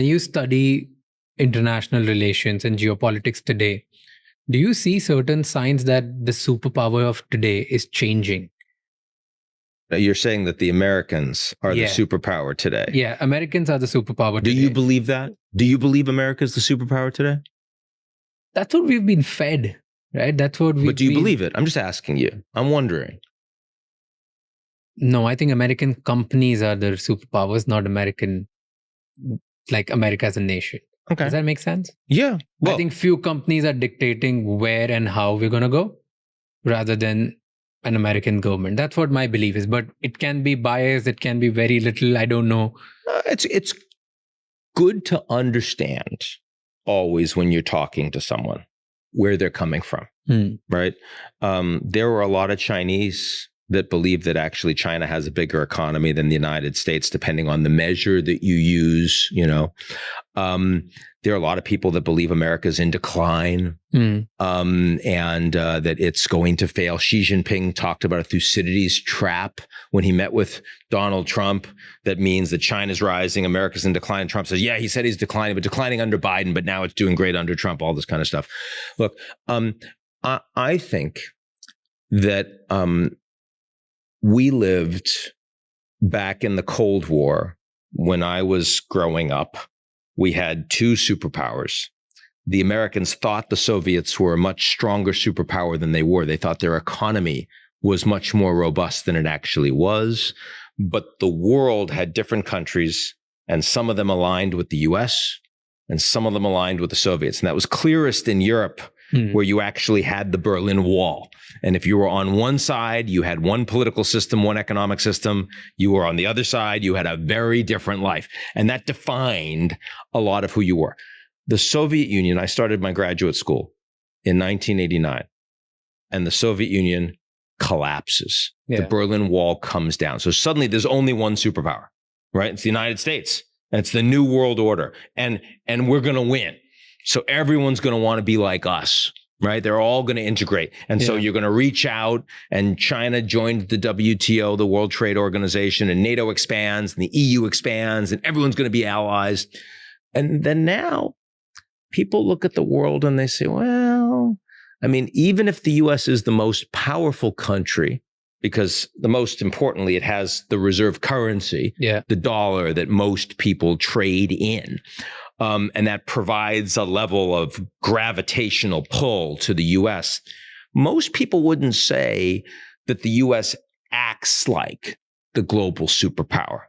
you study international relations and geopolitics today, do you see certain signs that the superpower of today is changing? You're saying that the Americans are the superpower today. Yeah, Americans are the superpower today. Do you believe that? Do you believe America is the superpower today? That's what we've been fed, right? That's what we. But do you believe it? I'm just asking you. I'm wondering. No, I think American companies are the superpowers, not America as a nation. Okay. Does that make sense? Yeah. Well, I think few companies are dictating where and how we're going to go rather than an American government. That's what my belief is. But it can be biased. It can be very little. I don't know. It's good to understand always when you're talking to someone where they're coming from, right? There were a lot of Chinese that believe that actually China has a bigger economy than the United States, depending on the measure that you use. There are a lot of people that believe America's in decline and that it's going to fail. Xi Jinping talked about a Thucydides trap when he met with Donald Trump. That means that China's rising, America's in decline. Trump says, yeah, he said he's declining, but declining under Biden, but now it's doing great under Trump, all this kind of stuff. Look, I think that we lived back in the Cold War when I was growing up. We had two superpowers. The Americans thought the Soviets were a much stronger superpower than they were. They thought their economy was much more robust than it actually was. But the world had different countries, and some of them aligned with the US, and some of them aligned with the Soviets. And that was clearest in Europe, where you actually had the Berlin Wall. And if you were on one side, you had one political system, one economic system. You were on the other side, you had a very different life. And that defined a lot of who you were. The Soviet Union, I started my graduate school in 1989, and the Soviet Union collapses. Yeah. The Berlin Wall comes down. So suddenly there's only one superpower, right? It's the United States. And it's the new world order. And we're going to win. So everyone's going to want to be like us, right? They're all going to integrate. And so you're going to reach out, and China joined the WTO, the World Trade Organization, and NATO expands and the EU expands, and everyone's going to be allies. And then now people look at the world and they say, well, I mean, even if the US is the most powerful country, because the most importantly, it has the reserve currency, the dollar that most people trade in. And that provides a level of gravitational pull to the US. Most people wouldn't say that the US acts like the global superpower,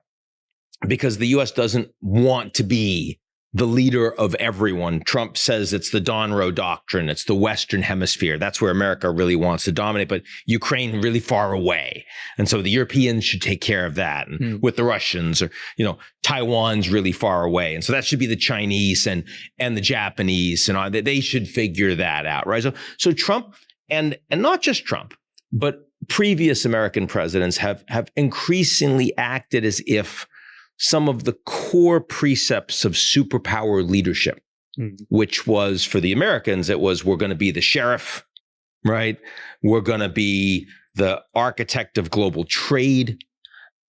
because the US doesn't want to be the leader of everyone. Trump says it's the Donroe Doctrine. It's the Western Hemisphere. That's where America really wants to dominate, but Ukraine really far away. And so the Europeans should take care of that. And with the Russians, or, Taiwan's really far away. And so that should be the Chinese and the Japanese, and they should figure that out, right? So Trump, and not just Trump, but previous American presidents have increasingly acted as if some of the core precepts of superpower leadership, which was, for the Americans, it was, we're going to be the sheriff, right? We're going to be the architect of global trade,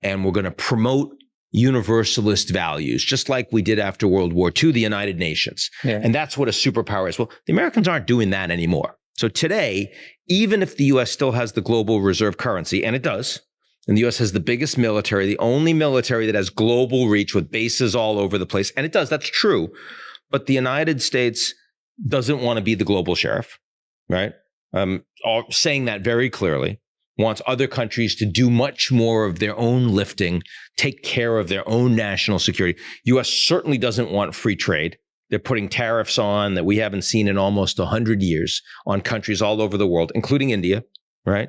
and we're going to promote universalist values, just like we did after World War II, the United Nations. Yeah. And that's what a superpower is. Well, the Americans aren't doing that anymore. So today, even if the US still has the global reserve currency, and it does, and the U.S. has the biggest military, the only military that has global reach with bases all over the place. And it does, that's true. But the United States doesn't want to be the global sheriff, right? Saying that very clearly, wants other countries to do much more of their own lifting, take care of their own national security. U.S. certainly doesn't want free trade. They're putting tariffs on that we haven't seen in almost 100 years on countries all over the world, including India. Right.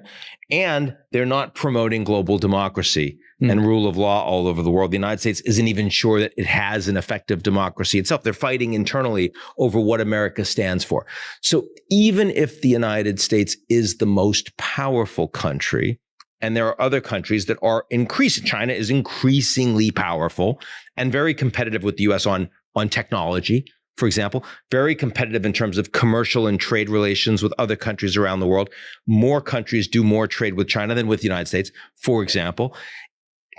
And they're not promoting global democracy and rule of law all over the world. The United States isn't even sure that it has an effective democracy itself. They're fighting internally over what America stands for. So even if the United States is the most powerful country, and there are other countries that are increasing, China is increasingly powerful and very competitive with the US on technology, for example, very competitive in terms of commercial and trade relations with other countries around the world. More countries do more trade with China than with the United States. For example,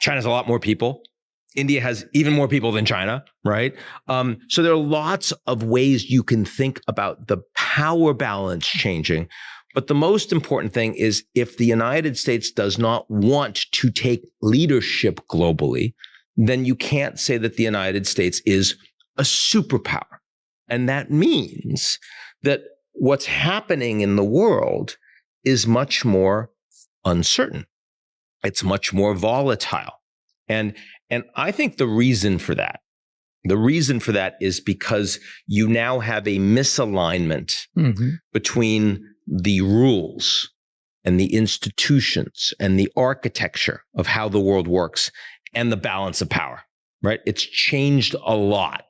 China has a lot more people India has even more people than China, right? So there are lots of ways you can think about the power balance changing. But the most important thing is if the United States does not want to take leadership globally, then you can't say that the United States is a superpower. And that means that what's happening in the world is much more uncertain. It's much more volatile. And I think the reason for that is because you now have a misalignment between the rules and the institutions and the architecture of how the world works and the balance of power, right? It's changed a lot,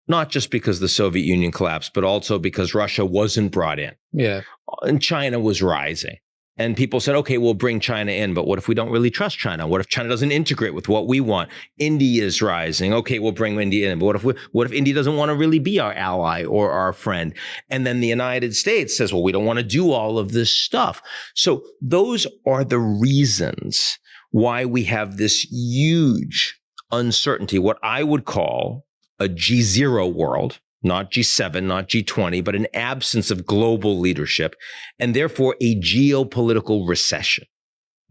not just because the Soviet Union collapsed, but also because Russia wasn't brought in. Yeah. And China was rising. And people said, okay, we'll bring China in, but what if we don't really trust China? What if China doesn't integrate with what we want? India is rising. Okay, we'll bring India in. But what if India doesn't want to really be our ally or our friend? And then the United States says, well, we don't want to do all of this stuff. So those are the reasons why we have this huge uncertainty, what I would call a G0 world. Not G7, not G20, but an absence of global leadership, and therefore a geopolitical recession,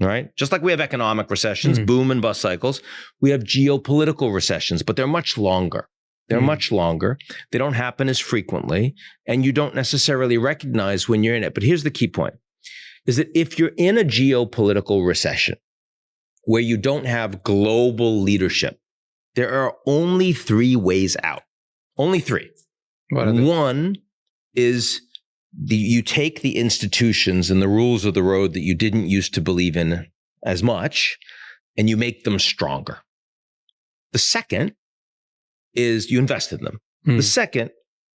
right? Just like we have economic recessions, boom and bust cycles, we have geopolitical recessions, but they're much longer. They're much longer. They don't happen as frequently, and you don't necessarily recognize when you're in it. But here's the key point, is that if you're in a geopolitical recession where you don't have global leadership, there are only 3 ways out. Only 3. One is you take the institutions and the rules of the road that you didn't used to believe in as much, and you make them stronger. The second is you invest in them. The second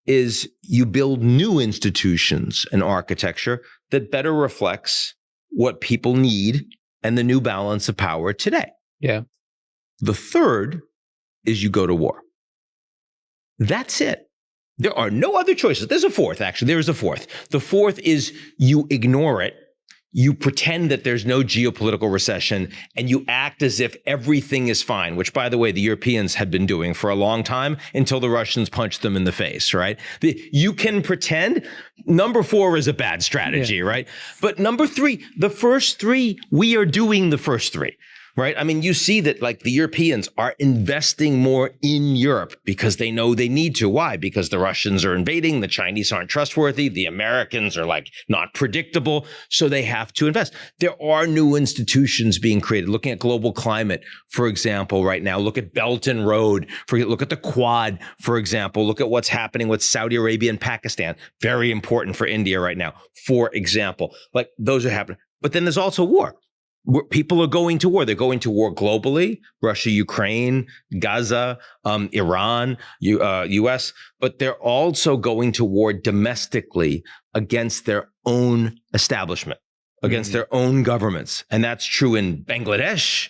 is you build new institutions and architecture that better reflects what people need and the new balance of power today. Yeah. The third is you go to war. That's it. There are no other choices. There's a fourth, actually. There is a fourth. The fourth is you ignore it. You pretend that there's no geopolitical recession and you act as if everything is fine, which, by the way, the Europeans had been doing for a long time until the Russians punched them in the face, right? You can pretend. Number 4 is a bad strategy, right? But number 3, the first 3, we are doing the first 3. Right? I mean, you see that like the Europeans are investing more in Europe because they know they need to. Why? Because the Russians are invading, the Chinese aren't trustworthy, the Americans are like not predictable, so they have to invest. There are new institutions being created. Looking at global climate, for example, right now, look at Belt and Road, look at the Quad, for example, look at what's happening with Saudi Arabia and Pakistan. Very important for India right now, for example. Like those are happening. But then there's also war. People are going to war. They're going to war globally, Russia, Ukraine, Gaza, Iran, US, but they're also going to war domestically against their own establishment, against their own governments. And that's true in Bangladesh,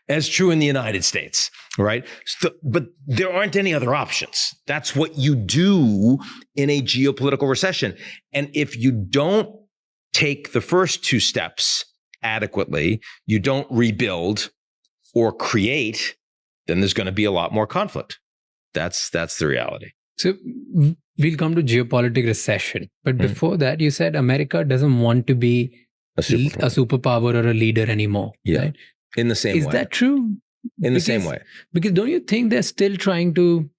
as true in the United States, right? So, but there aren't any other options. That's what you do in a geopolitical recession. And if you don't take the first 2 steps adequately, you don't rebuild or create, then there's going to be a lot more conflict. That's the reality. So we'll come to geopolitical recession. But before that, you said America doesn't want to be a superpower or a leader anymore. Yeah. Right? In the same way. Is that true? In the same way. Because don't you think they're still trying to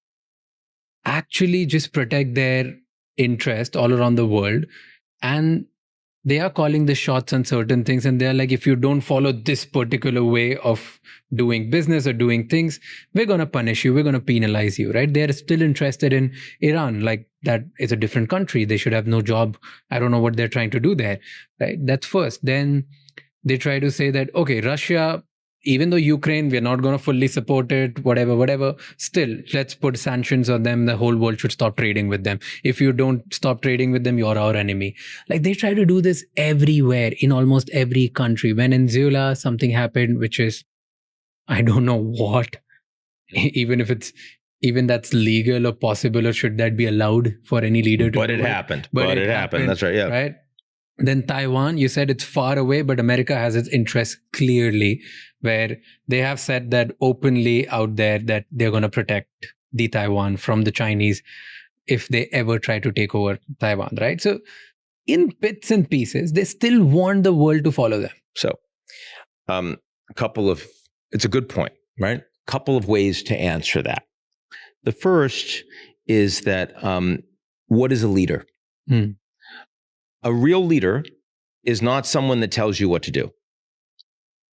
actually just protect their interest all around the world? And they are calling the shots on certain things, and they're like, if you don't follow this particular way of doing business or doing things, we're going to punish you, we're going to penalize you, right? They're still interested in Iran, like that is a different country. They should have no job. I don't know what they're trying to do there, right? That's first. Then they try to say that, okay, Russia, even though Ukraine, we're not going to fully support it, whatever, still, let's put sanctions on them. The whole world should stop trading with them. If you don't stop trading with them, you're our enemy. Like they try to do this everywhere, in almost every country. Venezuela, something happened, which is, I don't know what, even that's legal or possible, or should that be allowed for any leader to do. But it happened. But it happened. That's right. Yeah. Right. Then Taiwan, you said it's far away, but America has its interests clearly, where they have said that openly out there that they're going to protect the Taiwan from the Chinese if they ever try to take over Taiwan, right? So in bits and pieces, they still want the world to follow them. So it's a good point, right? A couple of ways to answer that. The first is that what is a leader? A real leader is not someone that tells you what to do.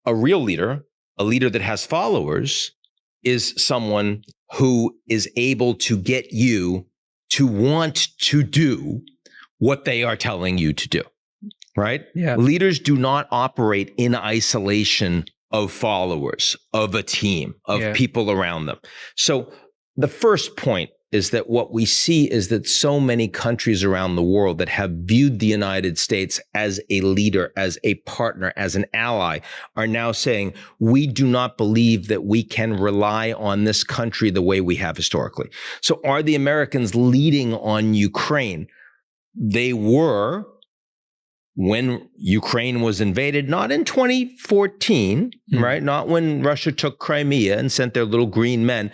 A real leader, a leader that has followers, is someone who is able to get you to want to do what they are telling you to do, right? Yeah. Leaders do not operate in isolation of followers, of a team, of people around them. So the first point is that what we see is that so many countries around the world that have viewed the United States as a leader, as a partner, as an ally, are now saying, we do not believe that we can rely on this country the way we have historically. So are the Americans leading on Ukraine? They were when Ukraine was invaded, not in 2014, right? Not when Russia took Crimea and sent their little green men.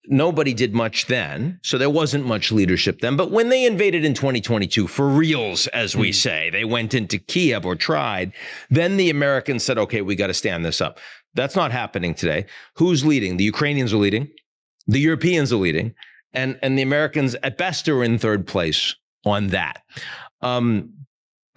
Nobody did much then, so there wasn't much leadership then. But when they invaded in 2022, for reals, as we say, they went into Kiev or tried, then the Americans said, okay, we got to stand this up. That's not happening today. Who's leading? The Ukrainians are leading. The Europeans are leading. And the Americans, at best, are in third place on that.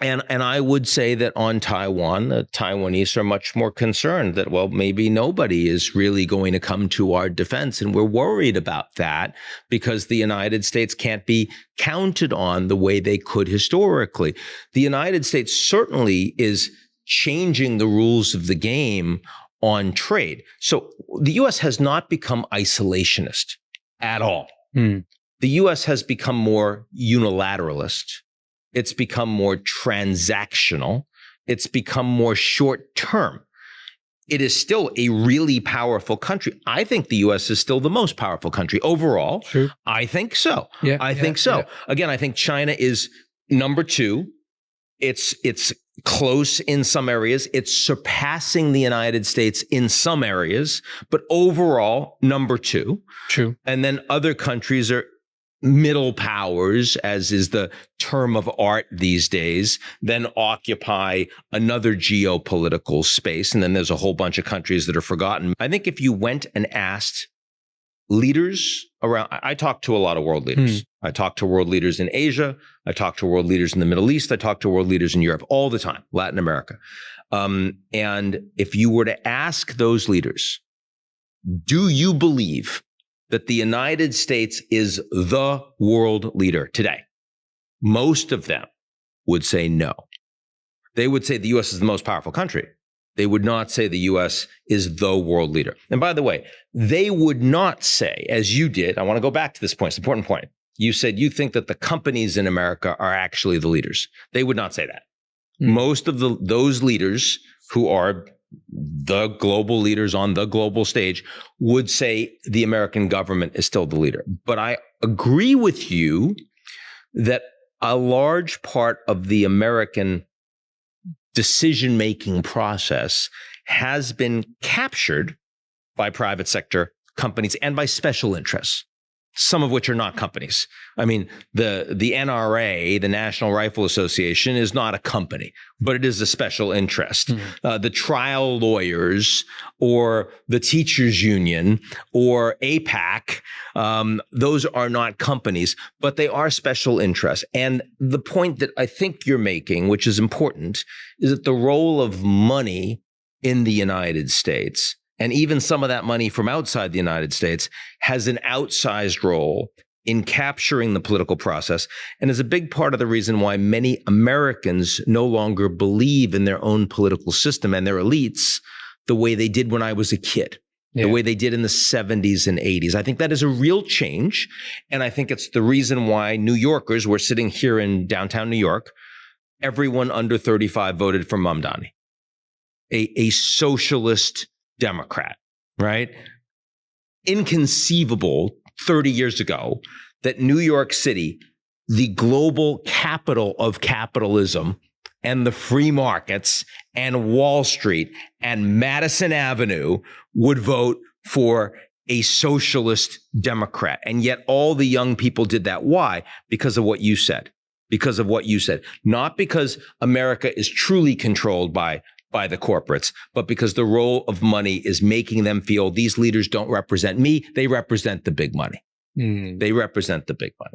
And I would say that on Taiwan, the Taiwanese are much more concerned that, well, maybe nobody is really going to come to our defense. And we're worried about that because the United States can't be counted on the way they could historically. The United States certainly is changing the rules of the game on trade. So the U.S. has not become isolationist at all. The U.S. has become more unilateralist. It's become more transactional. It's become more short-term. It is still a really powerful country. I think the U.S. is still the most powerful country overall. True. I think so. I think so. Yeah. Again, I think China is number two. It's close in some areas. It's surpassing the United States in some areas, but overall, number two. True. And then other countries are middle powers, as is the term of art these days, then occupy another geopolitical space. And then there's a whole bunch of countries that are forgotten. I think if you went and asked leaders around, I talk to a lot of world leaders. I talk to world leaders in Asia. I talk to world leaders in the Middle East. I talk to world leaders in Europe all the time, Latin America. And if you were to ask those leaders, do you believe that the United States is the world leader today? Most of them would say no. They would say the U.S. is the most powerful country. They would not say the U.S. is the world leader. And by the way, they would not say, as you did, I want to go back to this point, it's an important point. You said you think that the companies in America are actually the leaders. They would not say that. Most of those leaders who are the global leaders on the global stage would say the American government is still the leader. But I agree with you that a large part of the American decision-making process has been captured by private sector companies and by special interests, some of which are not companies. I mean, the NRA, the National Rifle Association, is not a company, but it is a special interest. The trial lawyers or the teachers union or APAC, those are not companies, but they are special interests. And the point that I think you're making, which is important, is that the role of money in the United States, and even some of that money from outside the United States, has an outsized role in capturing the political process, and is a big part of the reason why many Americans no longer believe in their own political system and their elites the way they did when I was a kid, the way they did in the 70s and 80s. I think that is a real change, and I think it's the reason why New Yorkers, we're sitting here in downtown New York, everyone under 35 voted for Mamdani, a socialist Democrat, right? Inconceivable 30 years ago that New York City, the global capital of capitalism and the free markets and Wall Street and Madison Avenue would vote for a socialist Democrat. And yet all the young people did that. Why? Because of what you said. Because of what you said. Not because America is truly controlled by the corporates, but because the role of money is making them feel these leaders don't represent me. They represent the big money. They represent the big money.